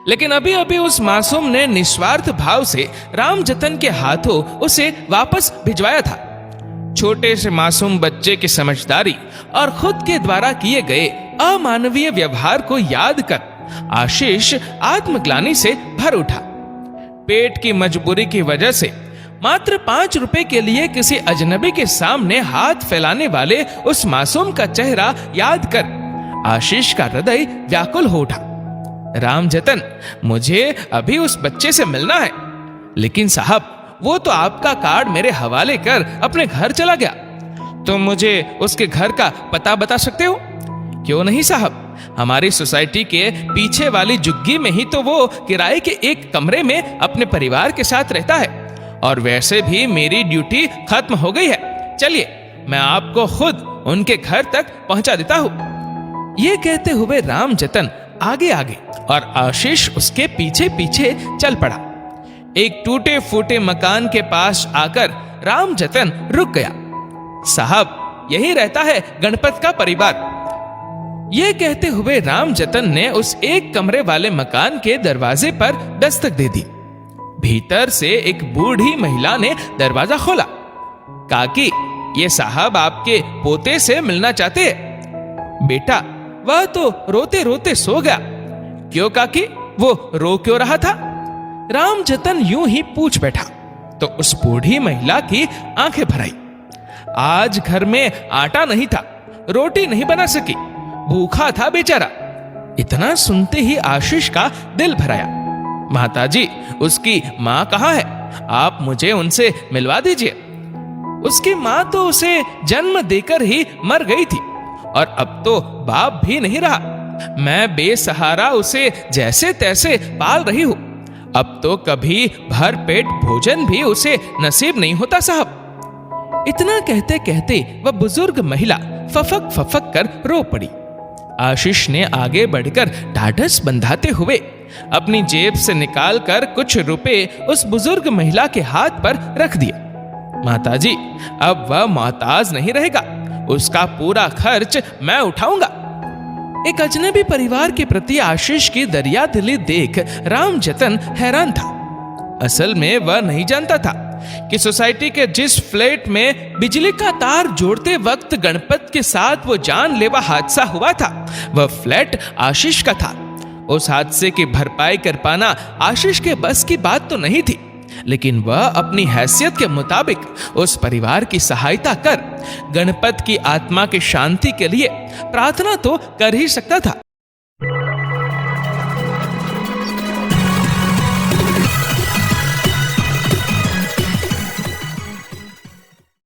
लेकिन अभी अभी उस मासूम ने निस्वार्थ भाव से राम जतन के हाथों उसे वापस भिजवाया था। छोटे से मासूम बच्चे की समझदारी और खुद के द्वारा किए गए अमानवीय व्यवहार को याद कर आशीष आत्मग्लानि से भर उठा। पेट की मजबूरी की वजह से मात्र 5 रुपए के लिए किसी अजनबी के सामने हाथ फैलाने वाले उस मासूम का चेहरा याद कर आशीष का हृदय व्याकुल हो उठा। राम जतन, मुझे अभी उस बच्चे से मिलना है, लेकिन साहब वो तो आपका कार्ड मेरे हवाले कर अपने घर चला गया। तुम मुझे उसके घर का पता बता सकते हो? क्यों नहीं साहब, हमारी सोसाइटी के पीछे वाली झुग्गी में ही तो वो किराए के एक कमरे में अपने परिवार के साथ रहता है, और वैसे भी मेरी ड्यूटी खत्म हो गई है। चलिए मैं आपको खुद उनके घर तक पहुंचा देता हूं। ये कहते हुए राम जतन आगे आगे और आशीष उसके पीछे पीछे चल पड़ा। एक टूटे फूटे मकान के पास आकर राम जतन रुक गया। साहब, यही रहता है गणपत का परिवार। यह कहते हुए राम जतन ने उस एक कमरे वाले मकान के दरवाजे पर दस्तक दे दी। भीतर से एक बूढ़ी महिला ने दरवाजा खोला। काकी, ये साहब आपके पोते से मिलना चाहते हैं। बेटा, वह तो रोते रोते सो गया। क्यों काकी, वो रो क्यों रहा था? राम जतन यूं ही पूछ बैठा तो उस बूढ़ी महिला की आंखें भर आई। आज घर में आटा नहीं था, रोटी नहीं बना सकी, भूखा था बेचारा। इतना सुनते ही आशीष का दिल भर आया। माताजी, उसकी माँ कहाँ है? आप मुझे उनसे मिलवा दीजिए। उसकी माँ तो उसे जन्म देकर ही मर गई थी, और अब तो बाप भी नहीं रहा। मैं बेसहारा उसे जैसे तैसे पाल रही हूं। अब तो कभी भर पेट भोजन भी उसे नसीब नहीं होता साहब। इतना कहते कहते वह बुजुर्ग महिला फफक फफक कर रो पड़ी। आशीष ने आगे बढ़कर ढाढ़स बंधाते हुए अपनी जेब से निकालकर कुछ रुपए उस बुजुर्ग महिला के हाथ पर रख दिए। माताजी, अब वह मोहताज नहीं रहेगा, उसका पूरा खर्च मैं उठाऊंगा। एक अजनबी परिवार के प्रति आशीष की दरियादिली देख राम जतन हैरान था। असल में वह नहीं जानता था कि सोसाइटी के जिस फ्लैट में बिजली का तार जोड़ते वक्त गणपत के साथ वो जानलेवा हादसा हुआ था, वह फ्लैट आशीष का था। उस हादसे की भरपाई कर पाना आशीष के बस की बात तो नहीं थी, लेकिन वह अपनी हैसियत के मुताबिक उस परिवार की सहायता कर गणपत की आत्मा की शांति के लिए प्रार्थना तो कर ही सकता था।